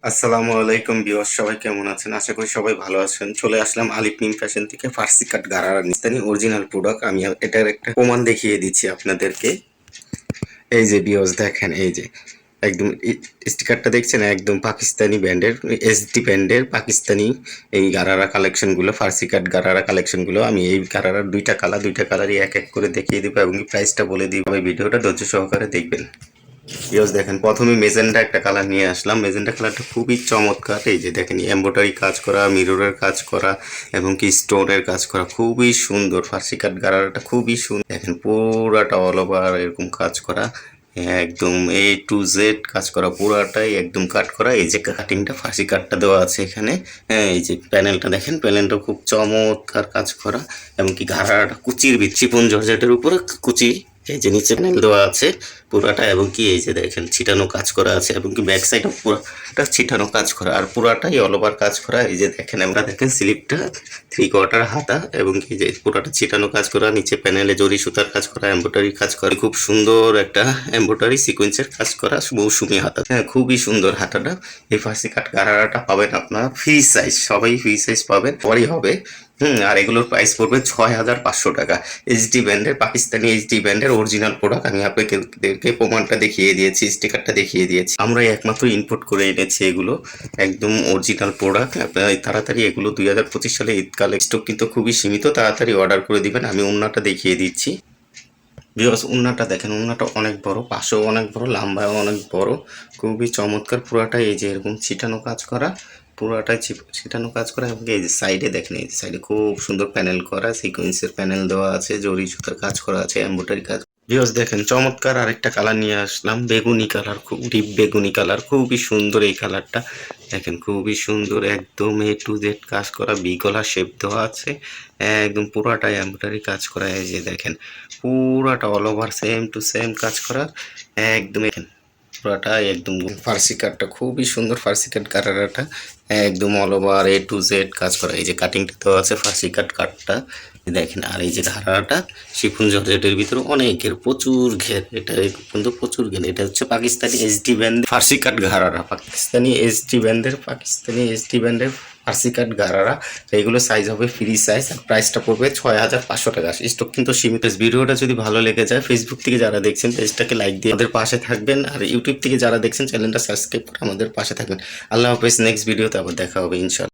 আসসালামু আলাইকুম ভিউয়ার্স, সবাই কেমন আছেন? আশা করি সবাই ভালো আছেন। চলে আসলাম আলিপ নিম ফ্যাশন থেকে ফার্সি কাট গারারা নিস্তানি অরিজিনাল প্রোডাক্ট। আমি এটার একটা প্রমাণ দেখিয়ে দিচ্ছি আপনাদেরকে। এই যে ভিউয়ার্স দেখেন, এই যে একদম স্টিকারটা দেখছেন, একদম পাকিস্তানি ব্র্যান্ডের, এসডি ব্র্যান্ডের পাকিস্তানি এই গারারা কালেকশনগুলো, ফার্সি কাট গারারা কালেকশনগুলো। আমি এই গারারার দুইটা কালারই এক এক করে দেখিয়ে দিব এবং প্রাইসটা বলে দিব। এই ভিডিওটা ধৈর্য সহকারে দেখবেন। ইয়েস, দেখেন প্রথমে মেজেন্টা একটা কালার নিয়ে আসলাম। মেজেন্টা কালারটা খুবই চমৎকার। এই যে দেখেন এমব্রয়ডারি কাজ করা, মিররের কাজ করা এবং কি স্টোনের কাজ করা, খুবই সুন্দর। ফার্সি কাট গারারাটা খুবই সুন্দর। দেখেন পুরাটা অল ওভার এরকম কাজ করা, একদম A to Z কাজ করা, পুরাটাই একদম কাট করা। এই যে কাটিংটা ফার্সি কাটটা দেওয়া আছে এখানে। হ্যাঁ, এই যে প্যানেলটা দেখেন, প্যানেলটা খুব চমৎকার কাজ করা এবং কি ঘাড়াটা কুচির চিপন জর্জেটের উপরে কুচি। এই যে নিচে প্যানেল দেওয়া আছে পুরাটা এবং কি এই যে দেখেন ছিটানো কাজ করা আছে এবং কি ব্যাক সাইডে পুরাটা ছিটানো কাজ করা আর পুরাটাই অল ওভার কাজ করা। এই যে দেখেন, আমরা দেখেন স্লিপটা 3/4 হাতা এবং কি যে পুরাটা ছিটানো কাজ করা, নিচে প্যানেলে জরি সুতার কাজ করা, এমব্রয়ডারি কাজ করা, খুব সুন্দর একটা এমব্রয়ডারি সিকোয়েন্সের কাজ করা, মৌসুমি হাতা। হ্যাঁ, খুবই সুন্দর হাতাটা। এই ফার্সি কাট গারারাটা পাবেন আপনারা ফ্রি সাইজ, সবাই ফ্রি সাইজ পাবেন, পরই হবে। আর এগুলোর প্রাইস পড়বে 6,500 টাকা। এইচডি ব্র্যান্ডের, পাকিস্তানি এইচডি ব্র্যান্ডের অরিজিনাল প্রোডাক্ট। আমি আপনাদেরকে প্রমাণটা দেখিয়ে দিয়েছি, স্টিকারটা দেখিয়ে দিয়েছি। আমরা একমাত্র ইম্পোর্ট করে এনেছি এগুলো, একদম অরিজিনাল প্রোডাক্ট। আপনারা তাড়াতাড়ি এগুলো 2025 সালে ঈদকালে স্টক কিন্তু খুবই সীমিত, তাড়াতাড়ি অর্ডার করে দিবেন। আমি ওন্নাটা দেখিয়ে দিচ্ছি। ভিউয়ার্স, ওন্নাটা দেখেন, ওন্নাটা অনেক বড়, পাশেও অনেক বড়, লম্বাও অনেক বড়, খুবই চমৎকার। পুরাটাই এই যে এরকম ছিটানো কাজ করা, পুরাটাই ছিটানো কাজ করা এবং এই যে সাইডে দেখেন, এই সাইডে খুব সুন্দর প্যানেল করা, সিকোয়েন্সের প্যানেল দেওয়া আছে, জরি সুতার কাজ করা আছে, এমব্রয়ডারি কাজ। ভিউয়ার্স দেখেন, চমৎকার আরেকটা কালার নিয়ে আসলাম, বেগুনি কালার, খুব ডিপ বেগুনি কালার, খুবই সুন্দর এই কালারটা। দেখেন খুবই সুন্দর, একদম A to Z কাজ করা, বি গলা শেপ দেওয়া আছে, একদম পুরাটাই এমব্রয়ডারি কাজ করা। এই যে দেখেন পুরাটা all over same to same কাজ করা, একদম পুরাটা একদম। ফার্সি কাটটা খুবই সুন্দর, ফার্সি কাট গারারাটা একদম all over A to Z কাজ করা। এই যে কাটিংটা তো আছে ফার্সি কাট কাটটা দেখেন। আর এই যে ঘাড়াটা শিফন জর্জেটের ভিতরে অনেকের প্রচুর ঘের, এটা কিন্তু প্রচুর ঘের। এটা হচ্ছে পাকিস্তানি এইচডি ব্যান্ড ফার্সি কাট ঘাড়ারা, পাকিস্তানি এইচডি ব্যান্ডের ফার্সি কাট গারারা। এগুলো সাইজ হবে ফ্রি সাইজ আর প্রাইসটা পড়বে 6,500 টাকা। স্টক কিন্তু সীমিত। ভিডিওটা যদি ভালো লেগে যায়, ফেসবুক থেকে যারা দেখছেন পেজটাকে লাইক দিয়ে আমাদের পাশে থাকবেন, আর ইউটিউব থেকে যারা দেখছেন চ্যানেলটা সাবস্ক্রাইব করে আমাদের পাশে থাকবেন। আল্লাহ হাফেজ। নেক্সট ভিডিওতে আবার দেখা হবে ইনশাআল্লাহ।